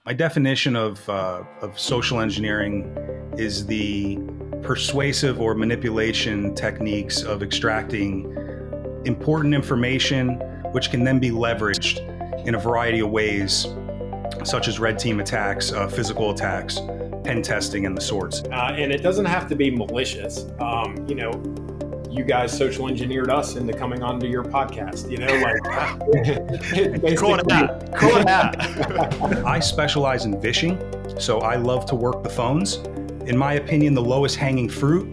My definition of social engineering is the persuasive or manipulation techniques of extracting important information, which can then be leveraged in a variety of ways, such as red team attacks, physical attacks, pen testing, and the sorts. And it doesn't have to be malicious. You guys social engineered us into coming onto your podcast, Call it out. I specialize in phishing, so I love to work the phones. In my opinion, the lowest hanging fruit,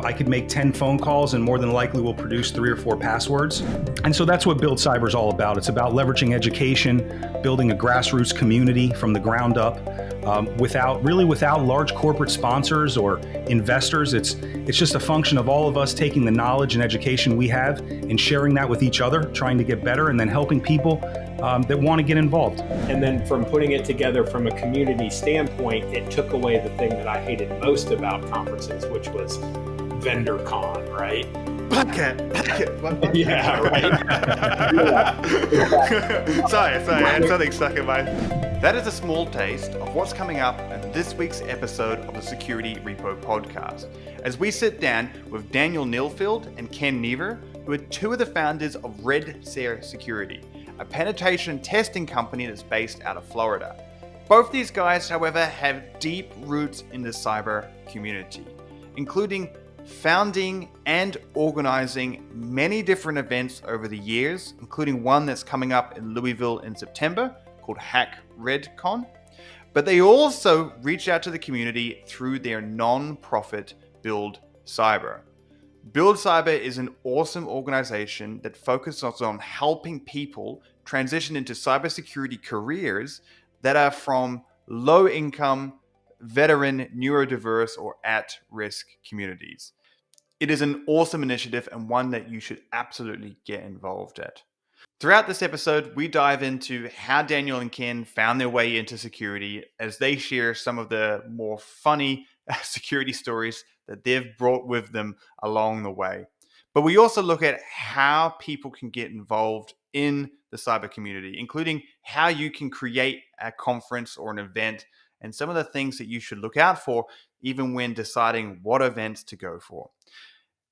I could make 10 phone calls and more than likely will produce 3 or 4 passwords. And so that's what BuildCyber is all about. It's about leveraging education, building a grassroots community from the ground up, without large corporate sponsors or investors. It's just a function of all of us taking the knowledge and education we have and sharing that with each other, trying to get better, and then helping people that want to get involved. And then from putting it together from a community standpoint, it took away the thing that I hated most about conferences, which was vendor con, right? Bucket. Yeah, right. Sorry, I had something stuck in my... That is a small taste of what's coming up in this week's episode of the Security Repo Podcast, as we sit down with Daniel Niefeld and Ken Never, who are 2 of the founders of RedSeer Security, a penetration testing company that's based out of Florida. Both these guys, however, have deep roots in the cyber community, including founding and organizing many different events over the years, including one that's coming up in Louisville in September called Hack RedCon. But they also reach out to the community through their non-profit BuildCyber. BuildCyber is an awesome organization that focuses on helping people transition into cybersecurity careers that are from low-income, veteran, neurodiverse, or at-risk communities. It is an awesome initiative and one that you should absolutely get involved at. Throughout this episode, we dive into how Daniel and Ken found their way into security as they share some of the more funny security stories that they've brought with them along the way. But we also look at how people can get involved in the cyber community, including how you can create a conference or an event and some of the things that you should look out for even when deciding what events to go for.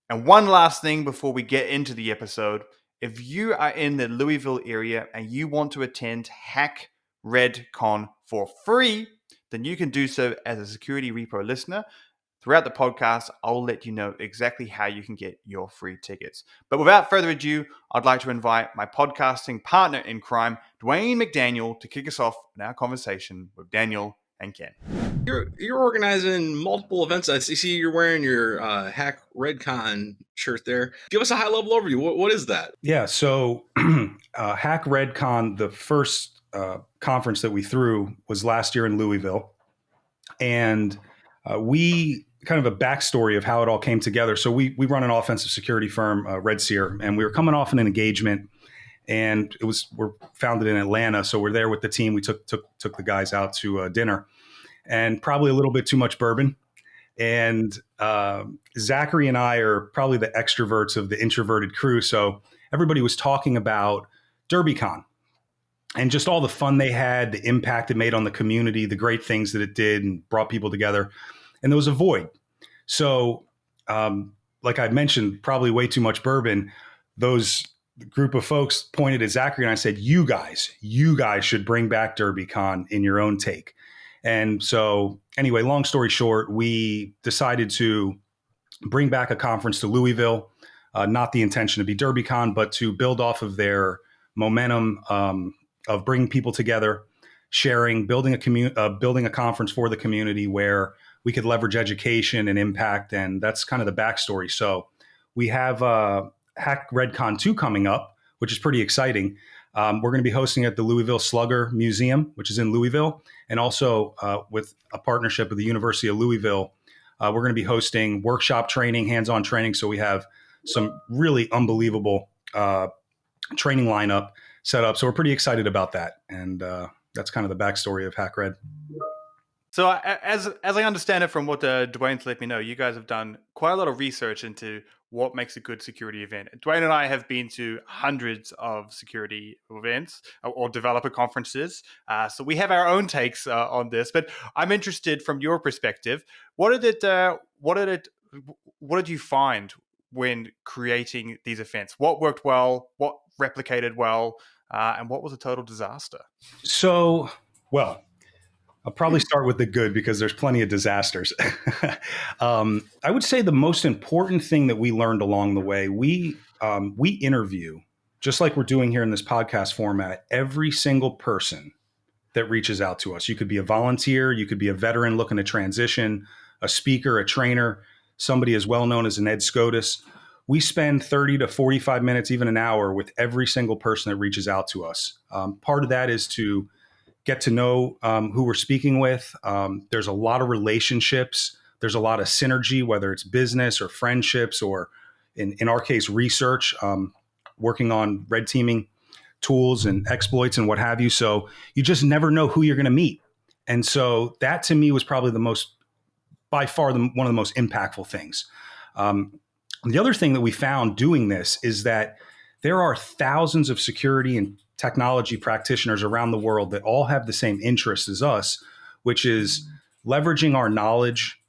And one last thing before we get into the episode, if you are in the Louisville area and you want to attend Hack RedCon for free, then you can do so as a Security Repo listener. Throughout the podcast, I'll let you know exactly how you can get your free tickets. But without further ado, I'd like to invite my podcasting partner in crime, Dwayne McDaniel, to kick us off in our conversation with Daniel and Ken. You're organizing multiple events. I see you're wearing your Hack RedCon shirt there. Give us a high-level overview. What is that? Yeah, so Hack RedCon, the first conference that we threw was last year in Louisville. And we kind of a backstory of how it all came together. So we run an offensive security firm, RedSeer, and we were coming off an engagement, and we're founded in Atlanta. So we're there with the team. We took the guys out to dinner, and probably a little bit too much bourbon. And Zachary and I are probably the extroverts of the introverted crew. So everybody was talking about DerbyCon and just all the fun they had, the impact it made on the community, the great things that it did and brought people together. And there was a void. So like I mentioned, probably way too much bourbon. Those group of folks pointed at Zachary and I said, you guys should bring back DerbyCon in your own take. And so anyway, long story short, we decided to bring back a conference to Louisville, not the intention to be DerbyCon, but to build off of their momentum of bringing people together, sharing, building a conference for the community where we could leverage education and impact. And that's kind of the backstory. So we have Hack RedCon 2 coming up, which is pretty exciting. We're going to be hosting at the Louisville Slugger Museum, which is in Louisville, and also with a partnership with the University of Louisville. We're going to be hosting workshop training, hands-on training. So we have some really unbelievable training lineup set up. So we're pretty excited about that. And that's kind of the backstory of Hack Red. So as I understand it from what Dwayne's let me know, you guys have done quite a lot of research into what makes a good security event. Dwayne and I have been to hundreds of security events or developer conferences, so we have our own takes on this. But I'm interested from your perspective. What did you find when creating these events? What worked well? What replicated well? And what was a total disaster? So, well, I'll probably start with the good because there's plenty of disasters. I would say the most important thing that we learned along the way, we interview, just like we're doing here in this podcast format, every single person that reaches out to us. You could be a volunteer, you could be a veteran looking to transition, a speaker, a trainer, somebody as well known as an Ed SCOTUS. We spend 30 to 45 minutes, even an hour, with every single person that reaches out to us. Part of that is to get to know who we're speaking with. There's a lot of relationships. There's a lot of synergy, whether it's business or friendships or, in our case, research, working on red teaming tools and exploits and what have you. So you just never know who you're going to meet. And so that to me was probably by far one of the most impactful things. The other thing that we found doing this is that there are thousands of security and technology practitioners around the world that all have the same interests as us, which is leveraging our knowledge,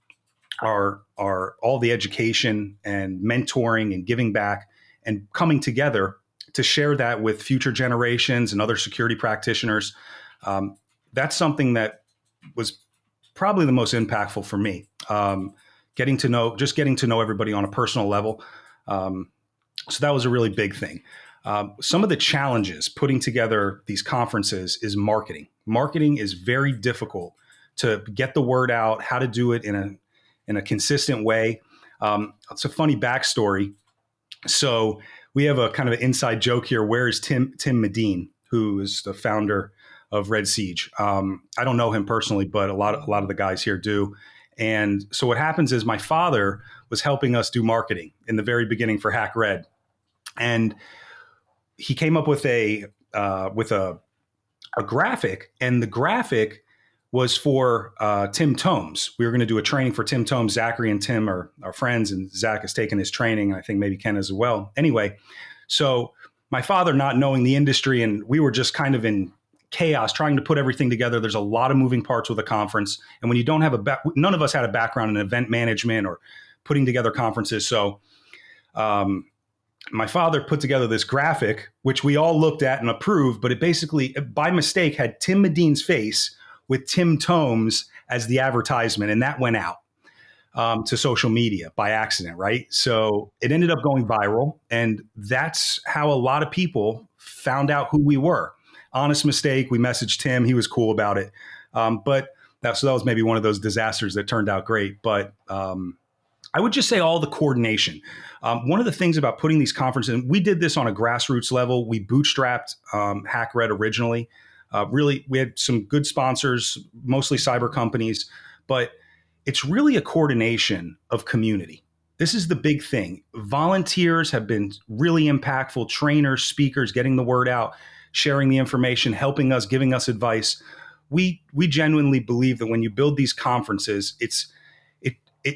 our all the education and mentoring and giving back and coming together to share that with future generations and other security practitioners. That's something that was probably the most impactful for me. Getting to know everybody on a personal level. So that was a really big thing. Some of the challenges putting together these conferences is marketing. Marketing is very difficult to get the word out, how to do it in a consistent way. It's a funny backstory. So we have a kind of an inside joke here. Where is Tim Medine, who is the founder of RedSeer? I don't know him personally, but a lot of the guys here do. And so what happens is my father was helping us do marketing in the very beginning for Hack Red. And he came up with a graphic, and the graphic was for Tim Tomes. We were going to do a training for Tim Tomes. Zachary and Tim are our friends, and Zach has taken his training. I think maybe Ken as well. Anyway, so my father, not knowing the industry, and we were just kind of in chaos trying to put everything together. There's a lot of moving parts with a conference, and when you don't have none of us had a background in event management or putting together conferences. So my father put together this graphic, which we all looked at and approved, but it basically, by mistake, had Tim Medine's face with Tim Tomes as the advertisement, and that went out to social media by accident, right? So it ended up going viral, and that's how a lot of people found out who we were. Honest mistake. We messaged Tim. He was cool about it. But that was maybe one of those disasters that turned out great. But I would just say all the coordination. One of the things about putting these conferences, and we did this on a grassroots level. We bootstrapped Hack Red originally. Really, we had some good sponsors, mostly cyber companies, but it's really a coordination of community. This is the big thing. Volunteers have been really impactful, trainers, speakers, getting the word out, sharing the information, helping us, giving us advice. We genuinely believe that when you build these conferences, it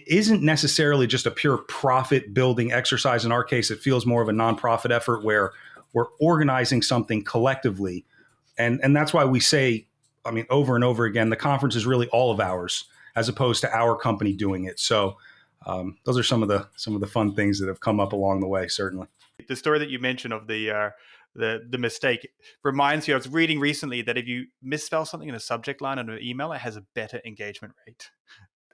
isn't necessarily just a pure profit building exercise. In our case, it feels more of a nonprofit effort where we're organizing something collectively. And that's why we say, I mean, over and over again, the conference is really all of ours as opposed to our company doing it. So those are some of the fun things that have come up along the way, certainly. The story that you mentioned of the mistake reminds you, I was reading recently that if you misspell something in a subject line in an email, it has a better engagement rate.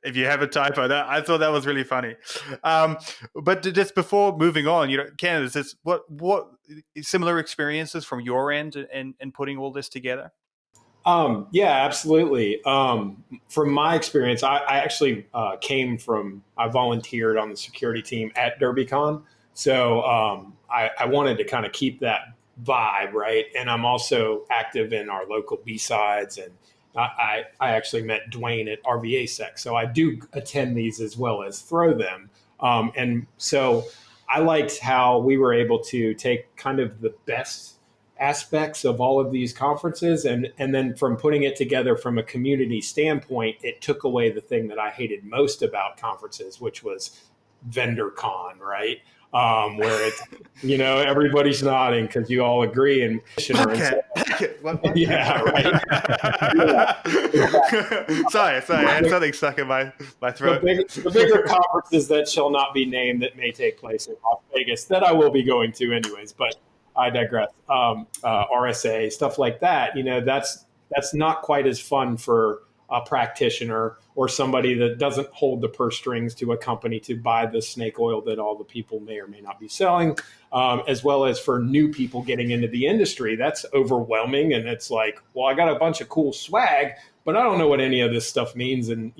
If you have a typo, I thought that was really funny. But just before moving on, Ken, is this what similar experiences from your end in putting all this together? Yeah, absolutely. From my experience, I actually I volunteered on the security team at DerbyCon. So I wanted to kind of keep that vibe, right? And I'm also active in our local B-sides, and I actually met Dwayne at RVA Sec. So I do attend these as well as throw them. And so I liked how we were able to take kind of the best aspects of all of these conferences. And then from putting it together from a community standpoint, it took away the thing that I hated most about conferences, which was vendor con, right? Where it's, everybody's nodding because you all agree. And yeah, right. Sorry, I had something stuck in my throat. The bigger conferences that shall not be named that may take place in Las Vegas that I will be going to anyways, but I digress. RSA, stuff like that, that's not quite as fun for a practitioner or somebody that doesn't hold the purse strings to a company to buy the snake oil that all the people may or may not be selling, as well as for new people getting into the industry. That's overwhelming. And it's like, well, I got a bunch of cool swag, but I don't know what any of this stuff means. And,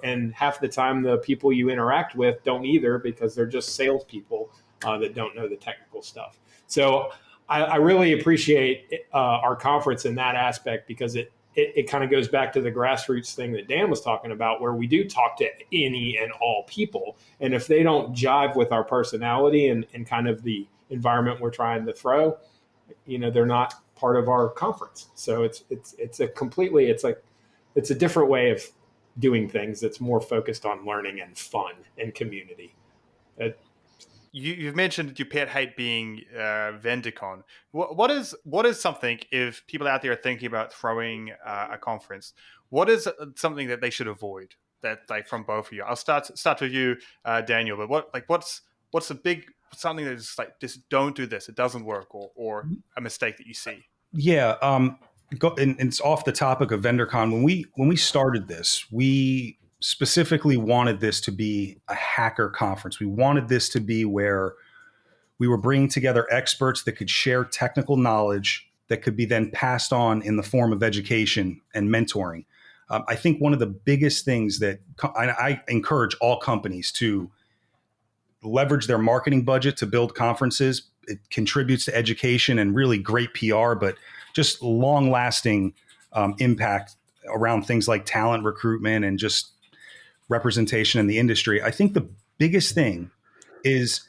and half the time the people you interact with don't either, because they're just salespeople that don't know the technical stuff. So I really appreciate our conference in that aspect, because it kind of goes back to the grassroots thing that Dan was talking about, where we do talk to any and all people. And if they don't jive with our personality and kind of the environment we're trying to throw, they're not part of our conference. So it's a different way of doing things that's more focused on learning and fun and community. You've mentioned your pet hate being VendorCon. What is something, if people out there are thinking about throwing a conference, what is something that they should avoid? That, like, from both of you, I'll start with you, Daniel. But what's a big something that is like, just don't do this, it doesn't work, or a mistake that you see? Yeah, and it's off the topic of VendorCon. When we started this, we specifically wanted this to be a hacker conference. We wanted this to be where we were bringing together experts that could share technical knowledge that could be then passed on in the form of education and mentoring. I think one of the biggest things that I encourage all companies to leverage their marketing budget to build conferences. It contributes to education and really great PR, but just long-lasting impact around things like talent recruitment and just representation in the industry. I think the biggest thing is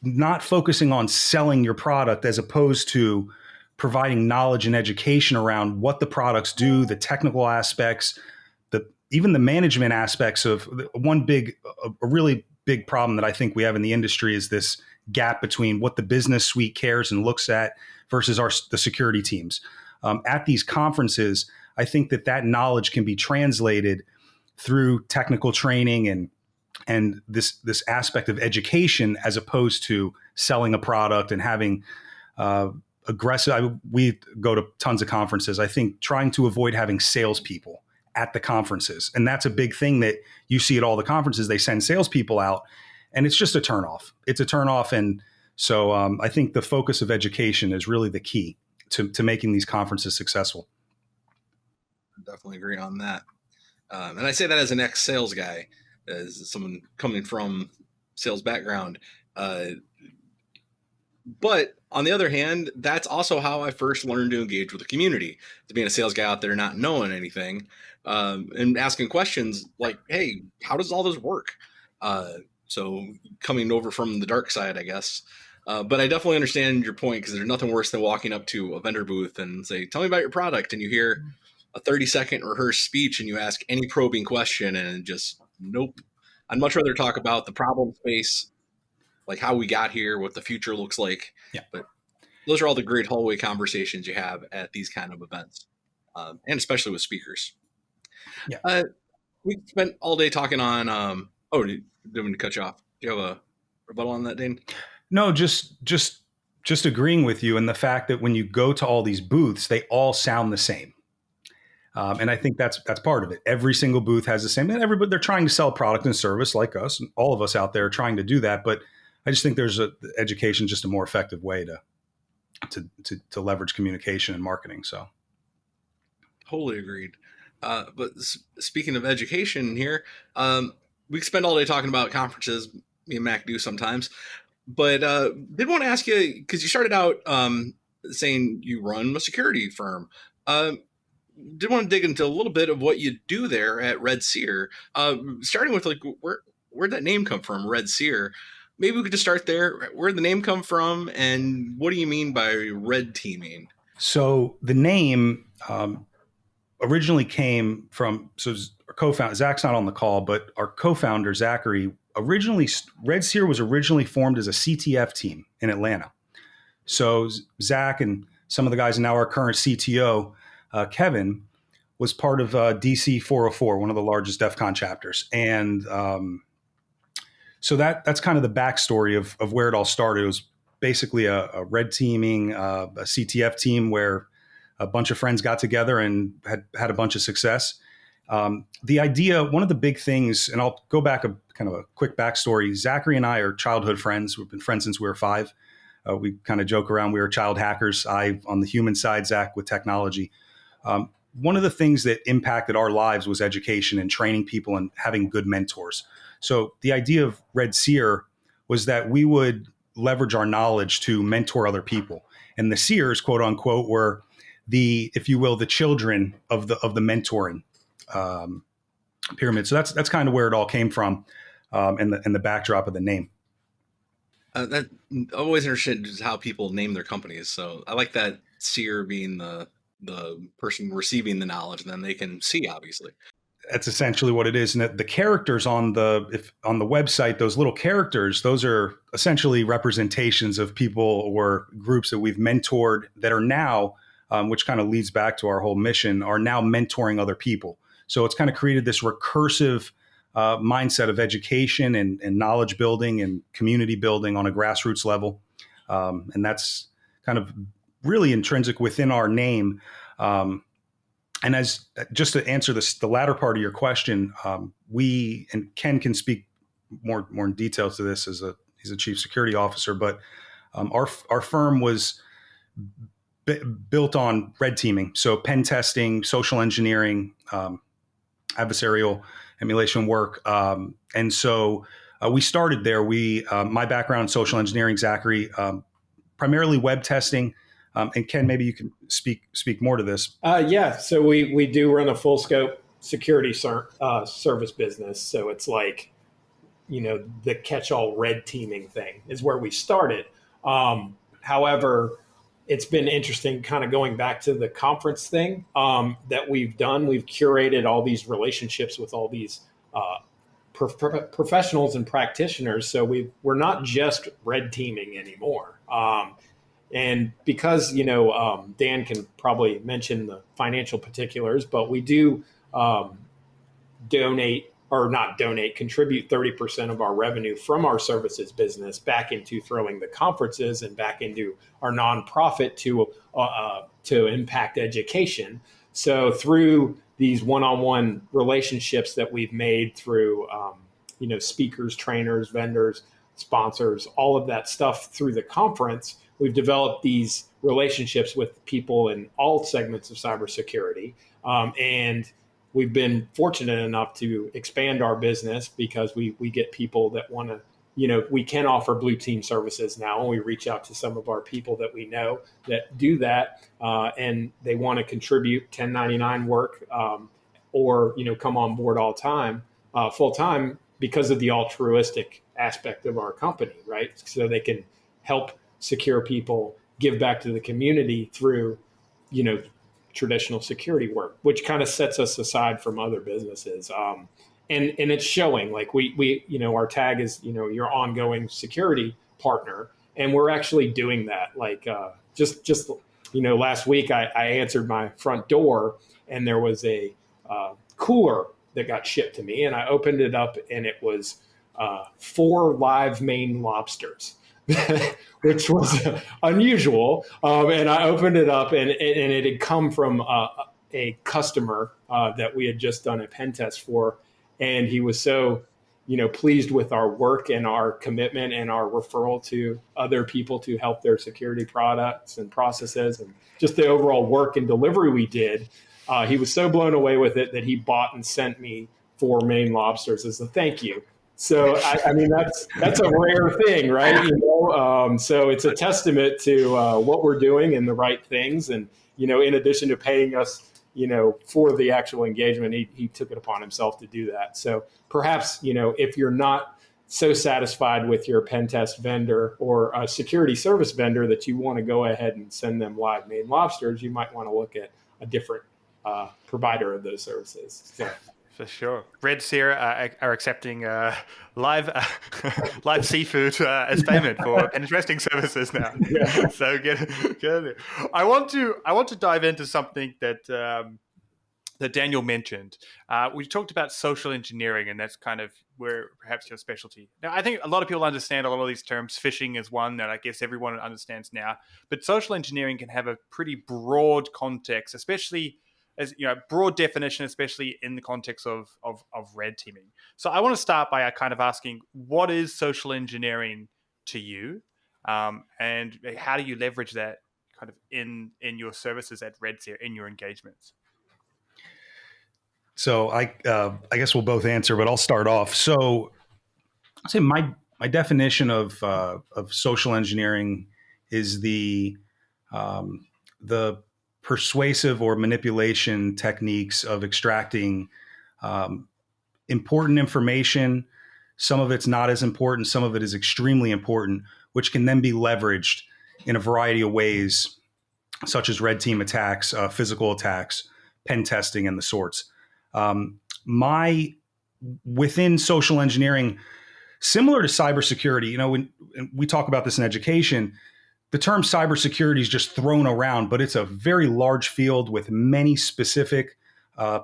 not focusing on selling your product as opposed to providing knowledge and education around what the products do, the technical aspects, even the management aspects of a really big problem that I think we have in the industry is this gap between what the business suite cares and looks at versus the security teams. At these conferences, I think that knowledge can be translated through technical training and this aspect of education, as opposed to selling a product and having aggressive. We go to tons of conferences. I think trying to avoid having salespeople at the conferences, and that's a big thing that you see at all the conferences. They send salespeople out, and it's just a turnoff. It's a turnoff, and so I think the focus of education is really the key to making these conferences successful. I definitely agree on that. And I say that as an ex-sales guy, as someone coming from sales background. But on the other hand, that's also how I first learned to engage with the community, to being a sales guy out there, not knowing anything, and asking questions like, hey, how does all this work? So coming over from the dark side, I guess. But I definitely understand your point, because there's nothing worse than walking up to a vendor booth and say, tell me about your product. And you hear a 30-second rehearsed speech and you ask any probing question and just, nope. I'd much rather talk about the problem space, like how we got here, what the future looks like. Yeah. But those are all the great hallway conversations you have at these kind of events, and especially with speakers. Yeah. We spent all day talking on, didn't mean to cut you off. Do you have a rebuttal on that, Dane? No, just agreeing with you, and the fact that when you go to all these booths, they all sound the same. And I think that's part of it. Every single booth has the same, and everybody, they're trying to sell product and service like us, and all of us out there are trying to do that. But I just think there's education, just a more effective way to leverage communication and marketing. So totally agreed. But speaking of education here, we spend all day talking about conferences. Me and Mac do sometimes, but did want to ask you, because you started out saying you run a security firm. Did want to dig into a little bit of what you do there at RedSeer, starting with like where'd that name come from, RedSeer? maybe we could just start there. Where did the name come from, and what do you mean by red teaming? So the name originally came from, so our co-founder, Zach's not on the call, but our co-founder, Zachary, originally, RedSeer was originally formed as a CTF team in Atlanta. So Zach and some of the guys, and now our current CTO, Kevin, was part of DC 404, one of the largest DEF CON chapters. And so that's kind of the backstory of where it all started. It was basically a red teaming, a CTF team where a bunch of friends got together and had a bunch of success. The idea, one of the big things, and I'll go back kind of a quick backstory. Zachary and I are childhood friends. We've been friends since we were 5. We kind of joke around. We were child hackers. I on the human side, Zach with technology. One of the things that impacted our lives was education and training people and having good mentors. So the idea of RedSeer was that we would leverage our knowledge to mentor other people. And the Seers, quote unquote, were the, if you will, the children of the mentoring pyramid. So that's kind of where it all came from, and the backdrop of the name. That I'm always interested in how people name their companies. So I like that Seer being the person receiving the knowledge, and then they can see, obviously. That's essentially what it is. And the characters on the website, those little characters, those are essentially representations of people or groups that we've mentored that are now, which kind of leads back to our whole mission, are now mentoring other people. So it's kind of created this recursive mindset of education and knowledge building and community building on a grassroots level. And that's kind of really intrinsic within our name. And as just to answer the latter part of your question, we, and Ken can speak more in detail to this as he's a chief security officer, but our firm was built on red teaming. So pen testing, social engineering, adversarial emulation work. And so we started there. My background in social engineering, Zachary, primarily web testing. And Ken, maybe you can speak more to this. Yeah, so we do run a full scope security service business. So it's like, the catch-all red teaming thing is where we started. However, it's been interesting kind of going back to the conference thing that we've done. We've curated all these relationships with all these professionals and practitioners. So we're not just red teaming anymore. And because, Dan can probably mention the financial particulars, but we do contribute 30% of our revenue from our services business back into throwing the conferences and back into our nonprofit to impact education. So through these one-on-one relationships that we've made through, speakers, trainers, vendors, sponsors, all of that stuff through the conference, we've developed these relationships with people in all segments of cybersecurity. And we've been fortunate enough to expand our business because we get people that want to, we can offer blue team services now. And we reach out to some of our people that we know that do that. And they want to contribute 1099 work or, come on board full time because of the altruistic aspect of our company, right? So they can help secure people, give back to the community through, traditional security work, which kind of sets us aside from other businesses. And it's showing, like we our tag is, your ongoing security partner. And we're actually doing that. Like just last week I answered my front door and there was a cooler that got shipped to me, and I opened it up and it was 4 live Maine lobsters. Which was unusual. And I opened it up and it had come from a customer that we had just done a pen test for. And he was so, pleased with our work and our commitment and our referral to other people to help their security products and processes and just the overall work and delivery we did. He was so blown away with it that he bought and sent me 4 Maine lobsters as a thank you. So, I mean, that's a rare thing, right? So it's a testament to what we're doing and the right things. And, in addition to paying us, for the actual engagement, he took it upon himself to do that. So perhaps, if you're not so satisfied with your pen test vendor or a security service vendor that you want to go ahead and send them live Maine lobsters, you might want to look at a different provider of those services. So. For sure. RedSeer are accepting live live seafood as payment for penetration services now. Yeah. So good. I want to dive into something that Daniel mentioned. We talked about social engineering, and that's kind of where perhaps your specialty. Now, I think a lot of people understand a lot of these terms. Phishing is one that I guess everyone understands now. But social engineering can have a pretty broad context, especially as broad definition, especially in the context of red teaming. So I want to start by kind of asking, what is social engineering to you, and how do you leverage that kind of in your services at RedSeer, in your engagements? So I guess we'll both answer, but I'll start off. So I'll say my definition of social engineering is the persuasive or manipulation techniques of extracting important information. Some of it's not as important. Some of it is extremely important, which can then be leveraged in a variety of ways, such as red team attacks, physical attacks, pen testing, and the sorts. Within social engineering, similar to cybersecurity, when we talk about this in education, the term cybersecurity is just thrown around, but it's a very large field with many specific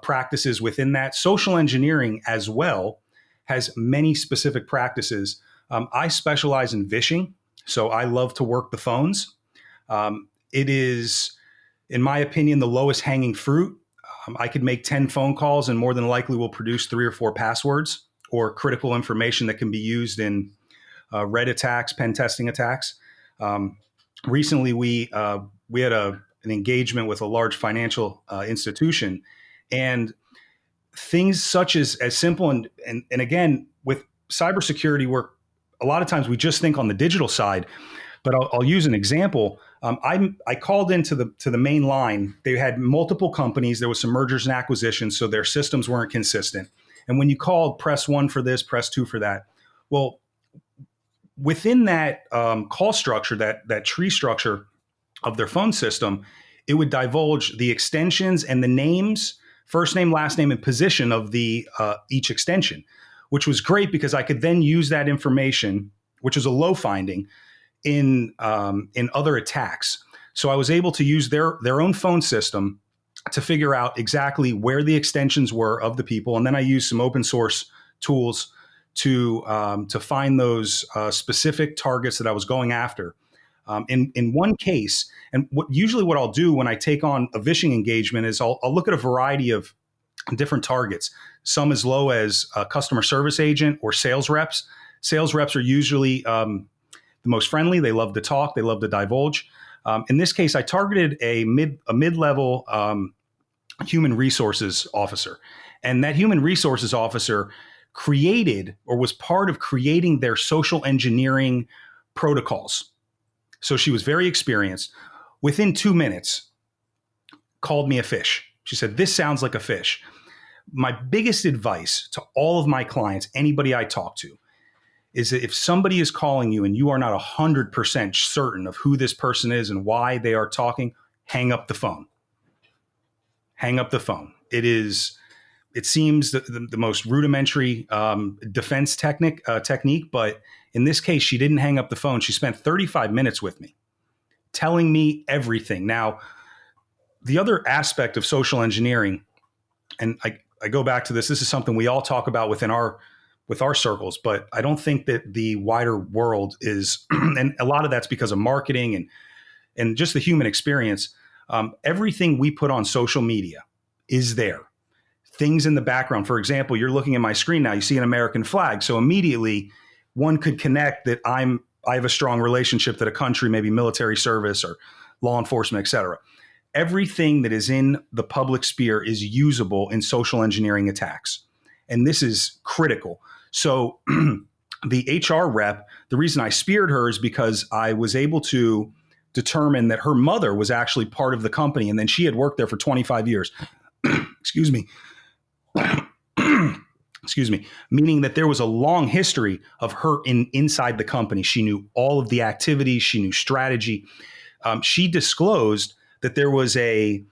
practices within that. Social engineering as well has many specific practices. I specialize in phishing, so I love to work the phones. It is, in my opinion, the lowest hanging fruit. I could make 10 phone calls and more than likely will produce 3 or 4 passwords or critical information that can be used in red attacks, pen testing attacks. Recently, we had an engagement with a large financial institution, and things such as simple and again, with cybersecurity, where a lot of times we just think on the digital side, but I'll use an example. I called into the main line. They had multiple companies. There was some mergers and acquisitions, so their systems weren't consistent. And when you called, press 1 for this, press 2 for that. Well, within that call structure, that tree structure of their phone system, it would divulge the extensions and the names, first name, last name, and position of the each extension, which was great because I could then use that information, which is a low finding, in other attacks. So I was able to use their own phone system to figure out exactly where the extensions were of the people, and then I used some open source tools to find those specific targets that I was going after. In one case, and what I'll do when I take on a phishing engagement is I'll look at a variety of different targets. Some as low as a customer service agent or sales reps. Sales reps are usually the most friendly. They love to talk. They love to divulge. In this case, I targeted a mid-level human resources officer, and that human resources officer created or was part of creating their social engineering protocols. So she was very experienced. Within 2 minutes, called me a phish. She said, "This sounds like a phish." My biggest advice to all of my clients, anybody I talk to, is that if somebody is calling you and you are not 100% certain of who this person is and why they are talking, hang up the phone. Hang up the phone. It seems the most rudimentary defense technique, but in this case, she didn't hang up the phone. She spent 35 minutes with me, telling me everything. Now, the other aspect of social engineering, and I go back to this is something we all talk about with our circles, but I don't think that the wider world is, and a lot of that's because of marketing and just the human experience. Everything we put on social media is there. Things in the background. For example, you're looking at my screen now, you see an American flag. So immediately one could connect that I have a strong relationship to a country, maybe military service or law enforcement, et cetera. Everything that is in the public sphere is usable in social engineering attacks. And this is critical. So the HR rep, the reason I speared her is because I was able to determine that her mother was actually part of the company. And then she had worked there for 25 years. Excuse me. excuse me, meaning that there was a long history of her inside the company. She knew all of the activities. She knew strategy. She disclosed that there was a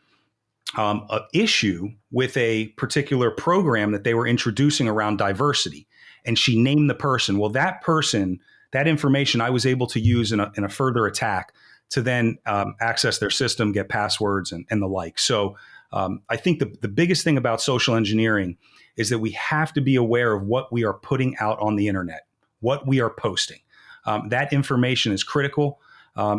issue with a particular program that they were introducing around diversity. And she named the person. Well, that person, that information I was able to use in a further attack to then access their system, get passwords and the like. So I think the biggest thing about social engineering is that we have to be aware of what we are putting out on the internet, what we are posting. That information is critical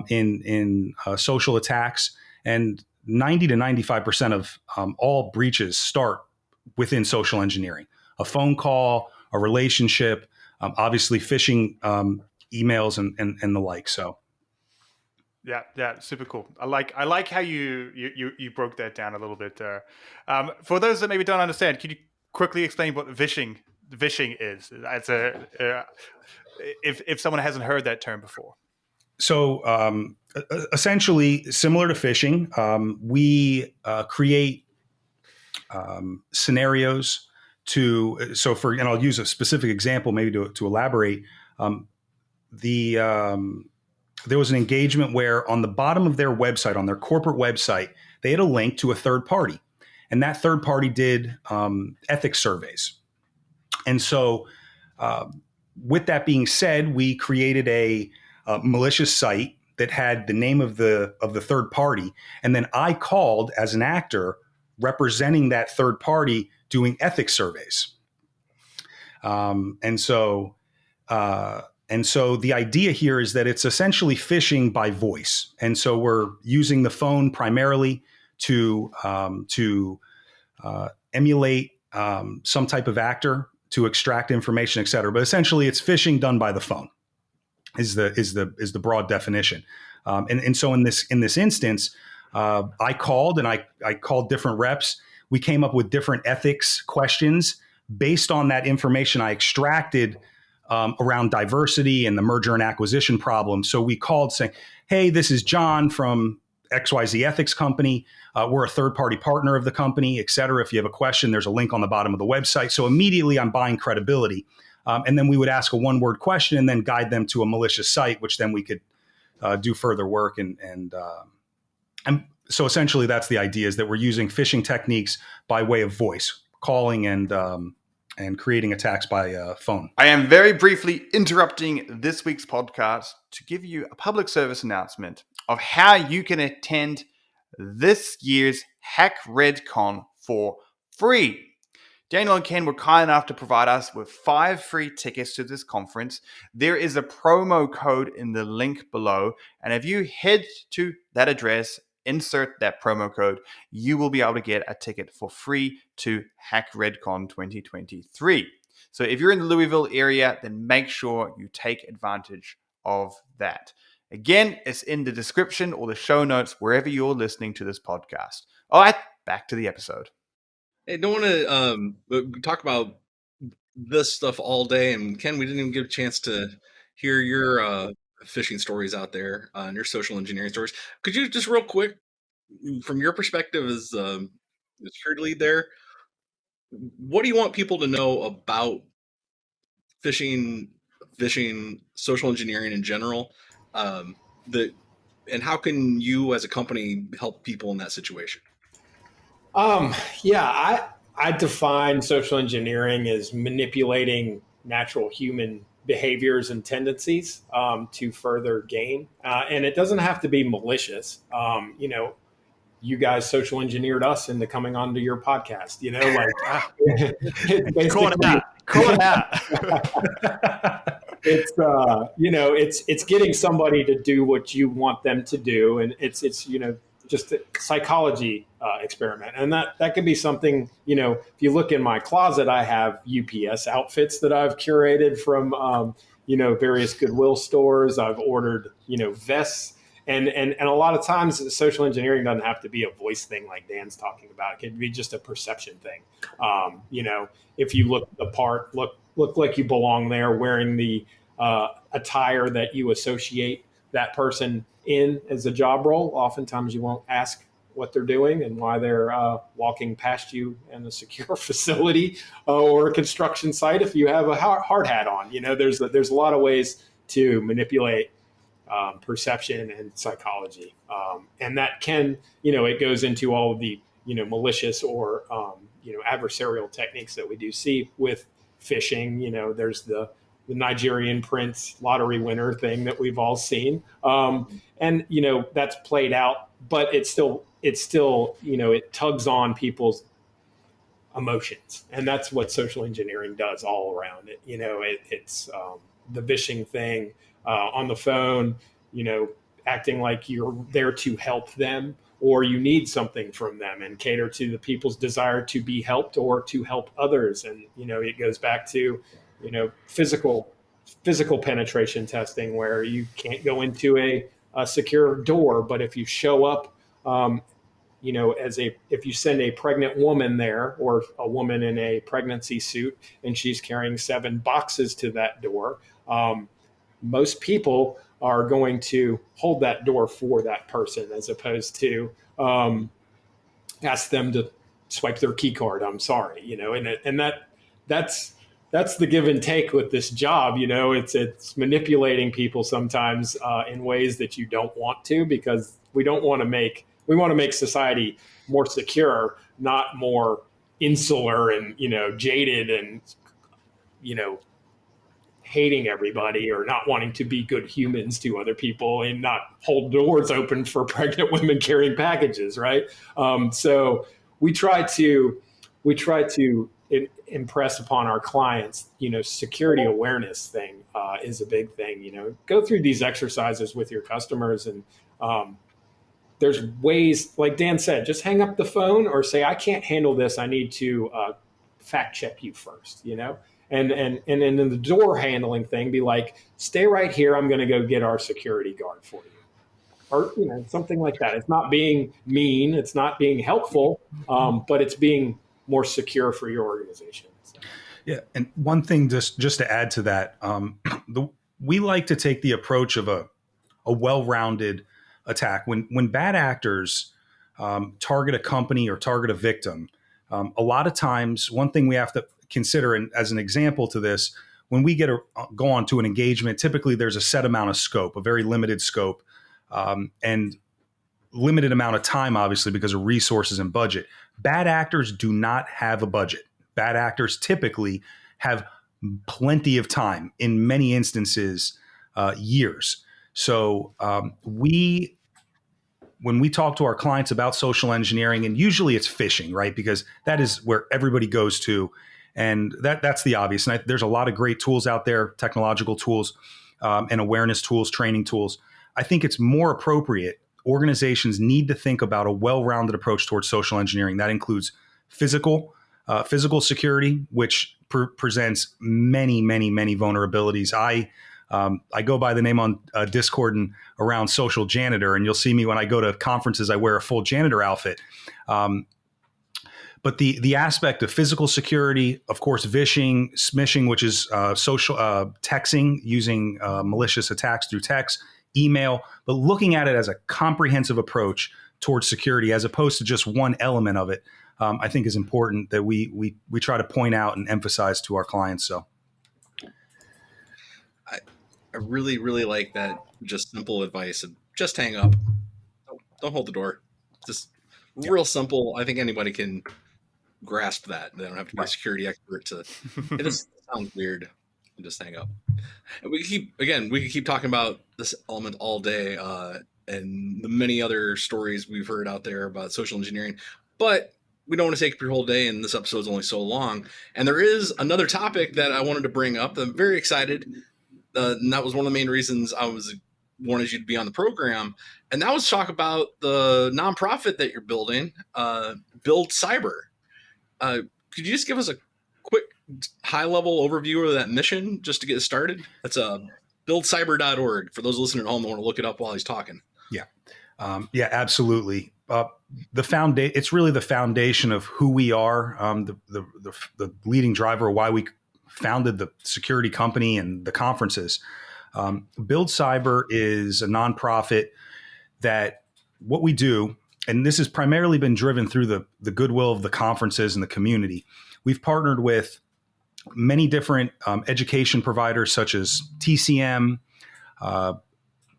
in social attacks, and 90 to 95% of all breaches start within social engineering. A phone call, a relationship, obviously phishing emails and the like. So. Yeah, super cool. I like how you broke that down a little bit there. For those that maybe don't understand, can you quickly explain what phishing is? It's if someone hasn't heard that term before. So essentially, similar to phishing, we create scenarios and I'll use a specific example maybe to elaborate. There was an engagement where on the bottom of their website, on their corporate website, they had a link to a third party, and that third party did ethics surveys. And so, with that being said, we created a malicious site that had the name of the third party, and then I called as an actor representing that third party doing ethics surveys. And so the idea here is that it's essentially phishing by voice. And so we're using the phone primarily to emulate some type of actor to extract information, et cetera. But essentially, it's phishing done by the phone is the broad definition. And so in this instance, I called and I called different reps. We came up with different ethics questions based on that information I extracted around diversity and the merger and acquisition problem. So we called saying, hey, this is John from XYZ Ethics Company. We're a third-party partner of the company, et cetera. If you have a question, there's a link on the bottom of the website. So immediately I'm buying credibility. And then we would ask a one-word question and then guide them to a malicious site, which then we could do further work. And so essentially that's the idea, is that we're using phishing techniques by way of voice, calling and creating attacks by phone. I am very briefly interrupting this week's podcast to give you a public service announcement of how you can attend this year's Hack RedCon for free. Daniel and Ken were kind enough to provide us with 5 free tickets to this conference. There is a promo code in the link below, and if you head to that address, insert that promo code, you will be able to get a ticket for free to Hack RedCon 2023. So if you're in the Louisville area, then make sure you take advantage of that. Again, it's in the description or the show notes, wherever you're listening to this podcast. All right, back to the episode. I don't want to talk about this stuff all day. And Ken, we didn't even get a chance to hear your phishing stories out there and your social engineering stories. Could you just real quick, from your perspective as the security lead there, what do you want people to know about phishing, social engineering in general? And how can you as a company help people in that situation? I define social engineering as manipulating natural human behaviors and tendencies to further gain. And it doesn't have to be malicious. You guys social engineered us into coming onto your podcast, Call it out. It's getting somebody to do what you want them to do. And it's just a psychology experiment. And that could be something, if you look in my closet, I have UPS outfits that I've curated from, various Goodwill stores. I've ordered, vests. And a lot of times social engineering doesn't have to be a voice thing like Dan's talking about. It could be just a perception thing. If you look the part, look like you belong there, wearing the attire that you associate that person in as a job role, oftentimes you won't ask what they're doing and why they're walking past you in a secure facility or a construction site if you have a hard hat on. There's a lot of ways to manipulate perception and psychology. And that can, it goes into all of the, malicious or, adversarial techniques that we do see with phishing. There's the Nigerian prince lottery winner thing that we've all seen. And, that's played out, but it's still, it tugs on people's emotions. And that's what social engineering does all around it. It's the phishing thing on the phone, acting like you're there to help them or you need something from them and cater to the people's desire to be helped or to help others. And, it goes back to, physical penetration testing where you can't go into a secure door, but if you show up, if you send a pregnant woman there or a woman in a pregnancy suit and she's carrying 7 boxes to that door, most people are going to hold that door for that person as opposed to ask them to swipe their key card. I'm sorry, and that's the give and take with this job. It's manipulating people sometimes in ways that you don't want to, because we want to make society more secure, not more insular and, jaded and, hating everybody or not wanting to be good humans to other people and not hold doors open for pregnant women carrying packages. Right. So we try to impress upon our clients, security awareness thing is a big thing. Go through these exercises with your customers, and there's ways, like Dan said, just hang up the phone or say, I can't handle this. I need to fact check you first, and then in the door handling thing, be like, stay right here. I'm going to go get our security guard for you. Or, something like that. It's not being mean. It's not being helpful, but it's being more secure for your organization. So. Yeah. And one thing just to add to that, we like to take the approach of a well-rounded attack. When bad actors target a company or target a victim, a lot of times, one thing we have to consider, and as an example to this, when we go on to an engagement, typically there's a set amount of scope, a very limited scope, and limited amount of time, obviously, because of resources and budget. Bad actors do not have a budget. Bad actors typically have plenty of time, in many instances, years. So when we talk to our clients about social engineering, and usually it's phishing, right? Because that is where everybody goes to. And that's the obvious. And there's a lot of great tools out there, technological tools and awareness tools, training tools. I think it's more appropriate. Organizations need to think about a well-rounded approach towards social engineering. That includes physical security, which presents many, many, many vulnerabilities. I go by the name on Discord and around social janitor, and you'll see me when I go to conferences, I wear a full janitor outfit. But the aspect of physical security, of course, phishing, smishing, which is social texting, using malicious attacks through text, email, but looking at it as a comprehensive approach towards security as opposed to just one element of it, I think is important that we try to point out and emphasize to our clients. So I really, really like that. Just simple advice and just hang up. Don't hold the door. Just real simple. I think anybody can grasp that. They don't have to be a security expert to. It just sounds weird. Just hang up. And we can keep talking about this element all day, and the many other stories we've heard out there about social engineering. But we don't want to take up your whole day, and this episode is only so long. And there is another topic that I wanted to bring up. I'm very excited. And that was one of the main reasons I wanted you to be on the program. And that was talk about the nonprofit that you're building, BuildCyber. Could you just give us a quick high-level overview of that mission just to get started? That's buildcyber.org for those listening at home that want to look it up while he's talking. Yeah, absolutely. It's really the foundation of who we are, the leading driver of why we founded the security company and the conferences. BuildCyber is a nonprofit that what we do and this has primarily been driven through the goodwill of the conferences and the community. We've partnered with many different education providers such as TCM,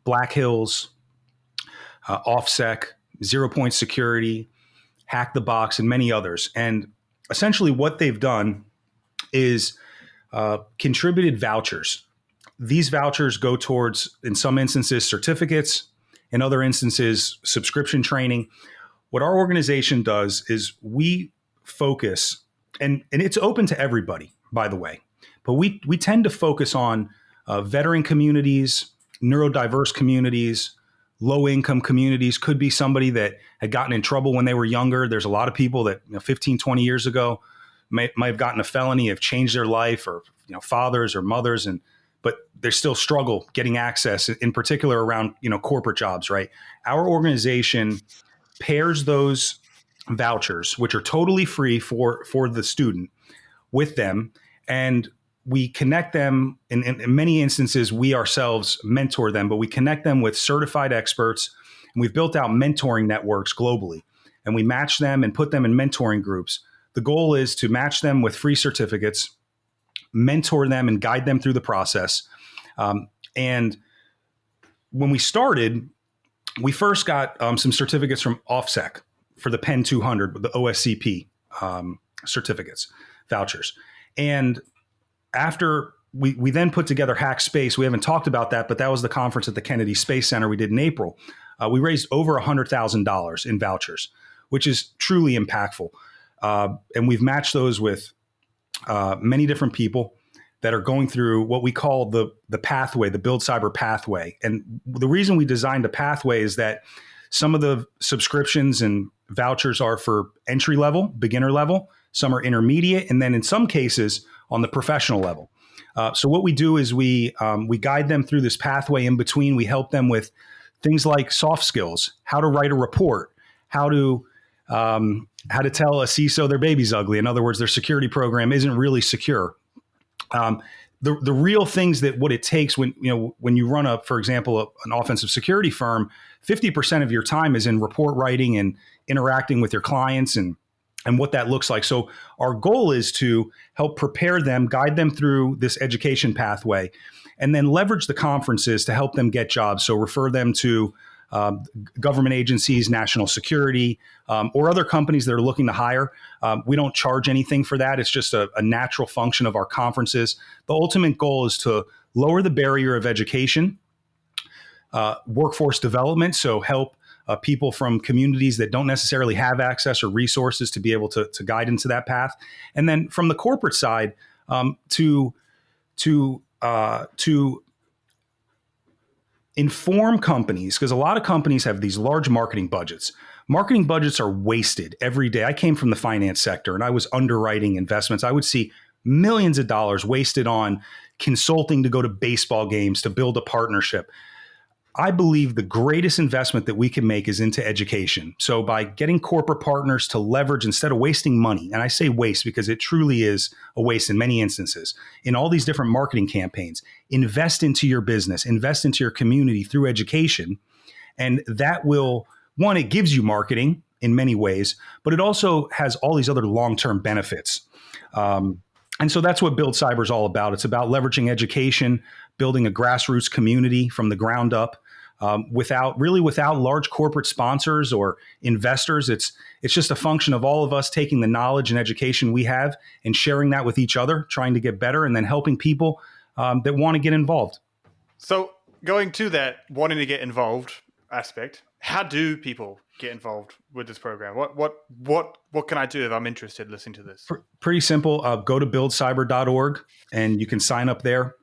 Black Hills, OffSec, 0 Point Security, Hack the Box, and many others. And essentially what they've done is contributed vouchers. These vouchers go towards, in some instances, certificates, in other instances, subscription training. What our organization does is we focus, and it's open to everybody, by the way, but we tend to focus on veteran communities, neurodiverse communities, low-income communities. Could be somebody that had gotten in trouble when they were younger. There's a lot of people that 15, 20 years ago might have gotten a felony, have changed their life, or fathers or mothers, but they still struggle getting access, in particular around corporate jobs. Right, our organization pairs those vouchers, which are totally free for the student, with them, and we connect them. In many instances, we ourselves mentor them, but we connect them with certified experts, and we've built out mentoring networks globally, and we match them and put them in mentoring groups. The goal is to match them with free certificates, mentor them and guide them through the process. And when we started, we first got some certificates from OffSec for the Pen 200, the OSCP certificates, vouchers. And after we then put together Hack Space, we haven't talked about that, but that was the conference at the Kennedy Space Center we did in April. We raised over $100,000 in vouchers, which is truly impactful. And we've matched those with many different people that are going through what we call the pathway, the BuildCyber pathway. And the reason we designed a pathway is that some of the subscriptions and vouchers are for entry level, beginner level. Some are intermediate, and then in some cases on the professional level. So what we do is we guide them through this pathway. In between, we help them with things like soft skills, how to write a report, how to tell a CISO their baby's ugly. In other words, their security program isn't really secure. The real things that what it takes when you run for example, an offensive security firm, 50% of your time is in report writing and interacting with your clients and what that looks like. So our goal is to help prepare them, guide them through this education pathway, and then leverage the conferences to help them get jobs. So refer them to government agencies, national security, or other companies that are looking to hire. We don't charge anything for that. It's just a natural function of our conferences. The ultimate goal is to lower the barrier of education, workforce development, so help people from communities that don't necessarily have access or resources to be able to guide into that path. And then from the corporate side, to inform companies, because a lot of companies have these large marketing budgets. Marketing budgets are wasted every day. I came from the finance sector and I was underwriting investments. I would see millions of dollars wasted on consulting to go to baseball games, to build a partnership. I believe the greatest investment that we can make is into education. So by getting corporate partners to leverage, instead of wasting money, and I say waste because it truly is a waste in many instances, in all these different marketing campaigns, invest into your business, invest into your community through education. And that will, one, it gives you marketing in many ways, but it also has all these other long-term benefits. And so that's what BuildCyber is all about. It's about leveraging education, building a grassroots community from the ground up. Without large corporate sponsors or investors. It's just a function of all of us taking the knowledge and education we have and sharing that with each other, trying to get better, and then helping people that want to get involved. So going to that wanting to get involved aspect, how do people get involved with this program? What can I do if I'm interested in listening to this? Pretty simple. Go to buildcyber.org and you can sign up there.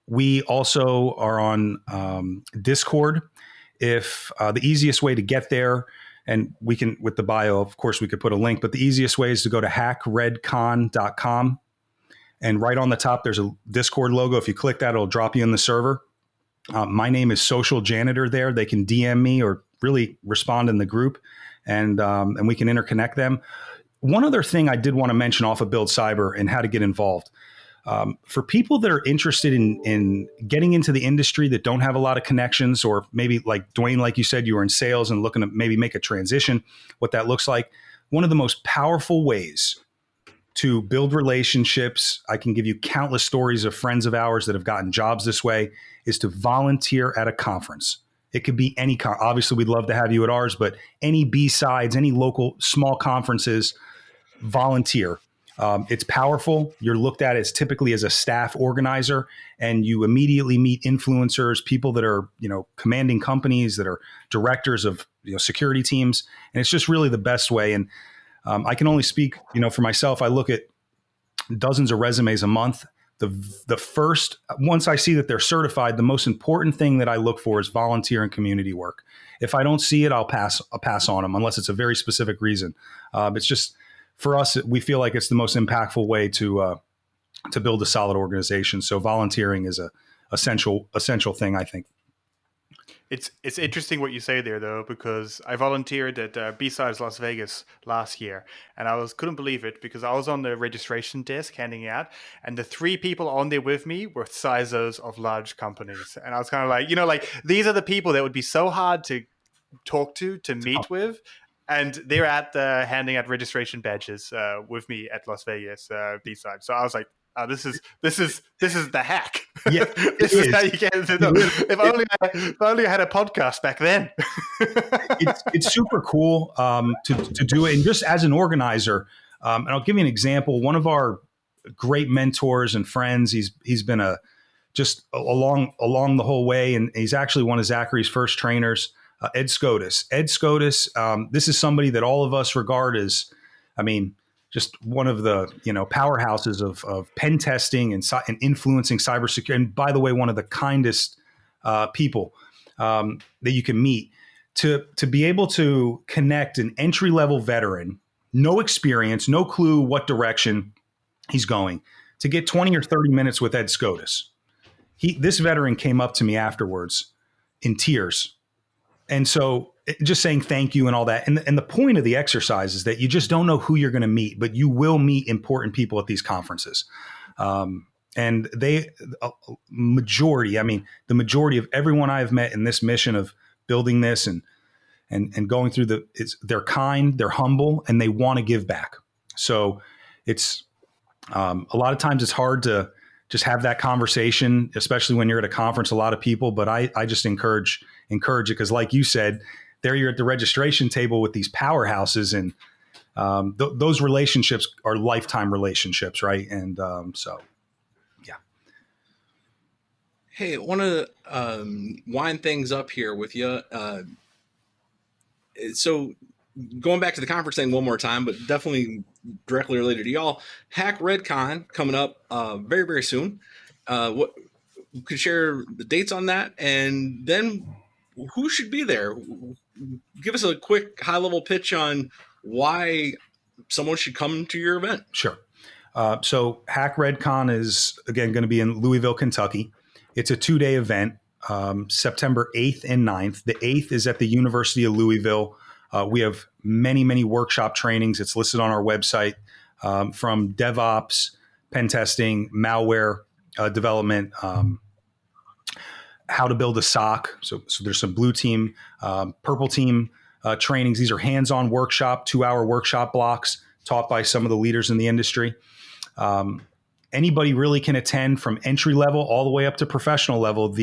We also are on Discord. If the easiest way to get there, and we can, with the bio, of course, we could put a link, but the easiest way is to go to hackredcon.com. And right on the top, there's a Discord logo. If you click that, it'll drop you in the server. My name is Social Janitor there. They can DM me or really respond in the group, and we can interconnect them. One other thing I did want to mention off of BuildCyber and how to get involved. For people that are interested in getting into the industry that don't have a lot of connections, or maybe like Dwayne, like you said, you were in sales and looking to maybe make a transition, what that looks like. One of the most powerful ways to build relationships, I can give you countless stories of friends of ours that have gotten jobs this way, is to volunteer at a conference. It could be any obviously we'd love to have you at ours, but any B-sides, any local small conferences, volunteer. It's powerful. You're looked at as typically as a staff organizer, and you immediately meet influencers, people that are, commanding companies, that are directors of, security teams. And it's just really the best way. And I can only speak, for myself. I look at dozens of resumes a month. The first, once I see that they're certified, the most important thing that I look for is volunteer and community work. If I don't see it, I'll pass on them unless it's a very specific reason. It's just, for us, we feel like it's the most impactful way to build a solid organization. So volunteering is a essential thing, I think. It's interesting what you say there, though, because I volunteered at B-Sides Las Vegas last year, and I couldn't believe it because I was on the registration desk handing out, and the 3 people on there with me were CISOs of large companies, and I was kind of like, these are the people that would be so hard to talk to meet with. And they're handing out registration badges with me at Las Vegas B-Side. So I was like, oh, this is the hack. Yeah, This is how you get into it. If only I had a podcast back then. It's super cool to do it. And just as an organizer, and I'll give you an example. One of our great mentors and friends, he's been along the whole way, and he's actually one of Zachary's first trainers. Ed Scotus. This is somebody that all of us regard as, just one of the powerhouses of pen testing and influencing cybersecurity. And by the way, one of the kindest people that you can meet. To be able to connect an entry level veteran, no experience, no clue what direction he's going, to get 20 or 30 minutes with Ed Scotus. This veteran came up to me afterwards in tears. And so just saying thank you and all that. And the point of the exercise is that you just don't know who you're going to meet, but you will meet important people at these conferences. And the majority of everyone I've met in this mission of building this and going through they're kind, they're humble, and they want to give back. So it's a lot of times it's hard to just have that conversation, especially when you're at a conference, a lot of people, but I just encourage it because, like you said, there you're at the registration table with these powerhouses, and those relationships are lifetime relationships, right? And so, yeah. Hey, I want to wind things up here with you. So going back to the conference thing one more time, but definitely directly related to y'all, Hack RedCon coming up very, very soon. What could share the dates on that, and then who should be there? Give us a quick high-level pitch on why someone should come to your event. Sure. So Hack RedCon is, again, going to be in Louisville, Kentucky. It's a 2-day event, September 8th and 9th. The 8th is at the University of Louisville. We have many, many workshop trainings. It's listed on our website, from DevOps, pen testing, malware development, how to build a SOC. So there's some blue team, purple team trainings. These are hands-on workshop, 2-hour workshop blocks taught by some of the leaders in the industry. Anybody really can attend, from entry level all the way up to professional level.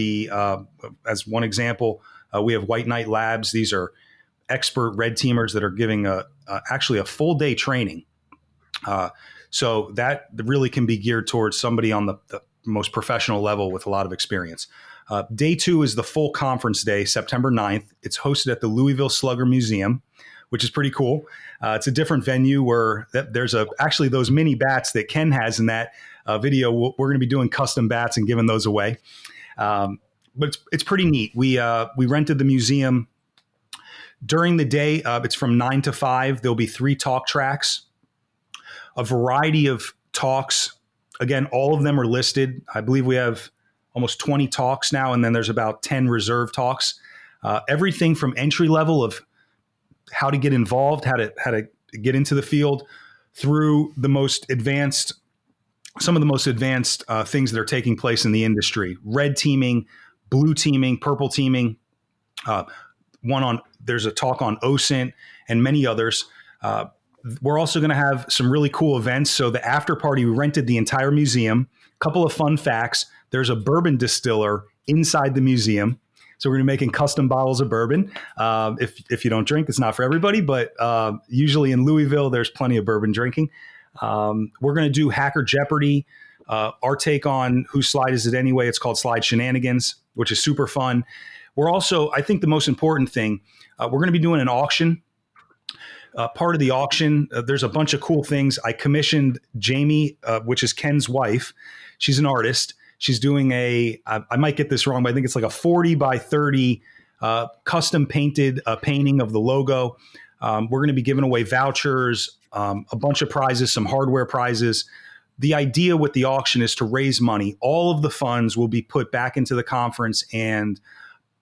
As one example, we have White Knight Labs. These are expert red teamers that are giving actually a full day training. So that really can be geared towards somebody on the most professional level with a lot of experience. Day 2 is the full conference day, September 9th. It's hosted at the Louisville Slugger Museum, which is pretty cool. It's a different venue where there's actually those mini bats that Ken has in that video. We're going to be doing custom bats and giving those away. But it's pretty neat. We rented the museum. During the day, it's from 9 to 5. There'll be 3 talk tracks, a variety of talks. Again, all of them are listed. I believe we have almost 20 talks now, and then there's about 10 reserve talks. Everything from entry level of how to get involved, how to get into the field, through the most advanced some of the most advanced things that are taking place in the industry: red teaming, blue teaming, purple teaming. There's a talk on OSINT and many others. We're also going to have some really cool events. So the after party, we rented the entire museum. Couple of fun facts: there's a bourbon distiller inside the museum. So we're going to be making custom bottles of bourbon. If you don't drink, it's not for everybody, but usually in Louisville, there's plenty of bourbon drinking. We're going to do Hacker Jeopardy. Our take on Whose Slide Is It Anyway? It's called Slide Shenanigans, which is super fun. We're also, I think the most important thing, we're going to be doing an auction. Part of the auction, there's a bunch of cool things. I commissioned Jamie, which is Ken's wife. She's an artist. She's doing I might get this wrong, but I think it's like a 40 by 30 custom painted painting of the logo. We're going to be giving away vouchers, a bunch of prizes, some hardware prizes. The idea with the auction is to raise money. All of the funds will be put back into the conference and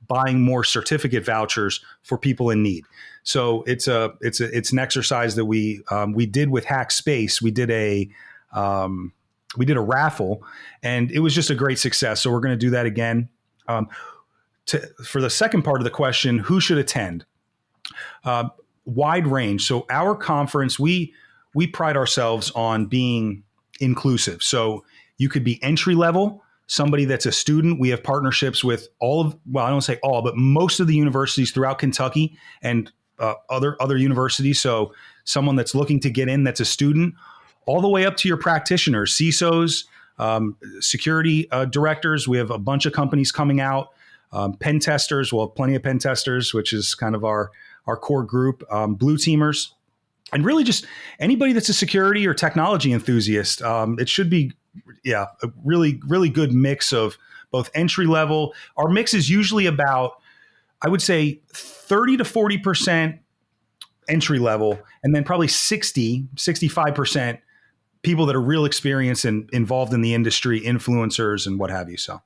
buying more certificate vouchers for people in need. So it's an exercise that we did with Hack Space. We did a raffle, and it was just a great success. So we're going to do that again. For the second part of the question, who should attend? Wide range. So our conference, we pride ourselves on being inclusive. So you could be entry level, somebody that's a student. We have partnerships with I don't say all, but most of the universities throughout Kentucky and other universities. So someone that's looking to get in, that's a student, all the way up to your practitioners, CISOs, security directors. We have a bunch of companies coming out, pen testers. We'll have plenty of pen testers, which is kind of our core group, blue teamers, and really just anybody that's a security or technology enthusiast. It should be, a really, really good mix of both entry level. Our mix is usually about, I would say, 30 to 40% entry level, and then probably 65% people that are real experienced and involved in the industry, influencers and what have you. So.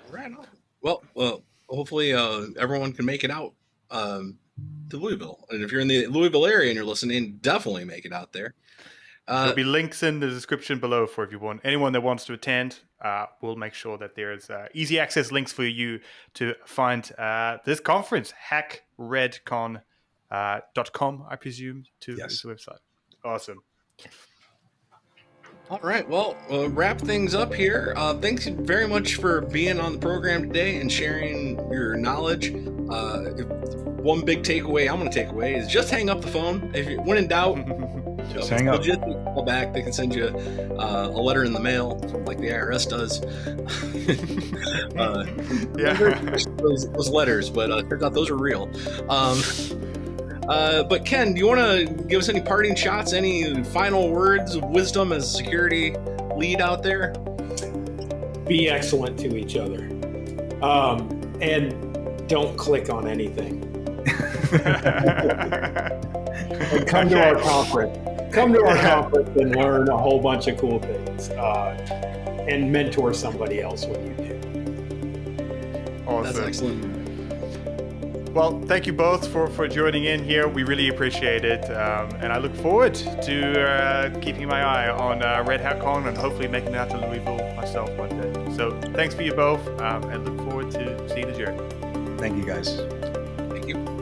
Right on. Well, hopefully everyone can make it out to Louisville. And if you're in the Louisville area and you're listening, definitely make it out there. There'll be links in the description below for anyone that wants to attend. We'll make sure that there's easy access links for you to find this conference, hackredcon.com, I presume, is the website. Awesome. All right. Well, we'll wrap things up here. Thanks very much for being on the program today and sharing your knowledge. One big takeaway I'm going to take away is just hang up the phone. If you, when in doubt, just hang up. Just call back. They can send you a letter in the mail, like the IRS does. Those letters, but it turns out those are real. But Ken, do you want to give us any parting shots, any final words of wisdom as a security lead out there? Be excellent to each other. And don't click on anything. And come to our conference. Come to our conference and learn a whole bunch of cool things. And mentor somebody else when you do. Awesome. That's excellent. Well, thank you both for joining in here. We really appreciate it. And I look forward to keeping my eye on Red Hat Con and hopefully making it out to Louisville myself one day. So thanks for you both, and look forward to seeing the journey. Thank you, guys. Thank you.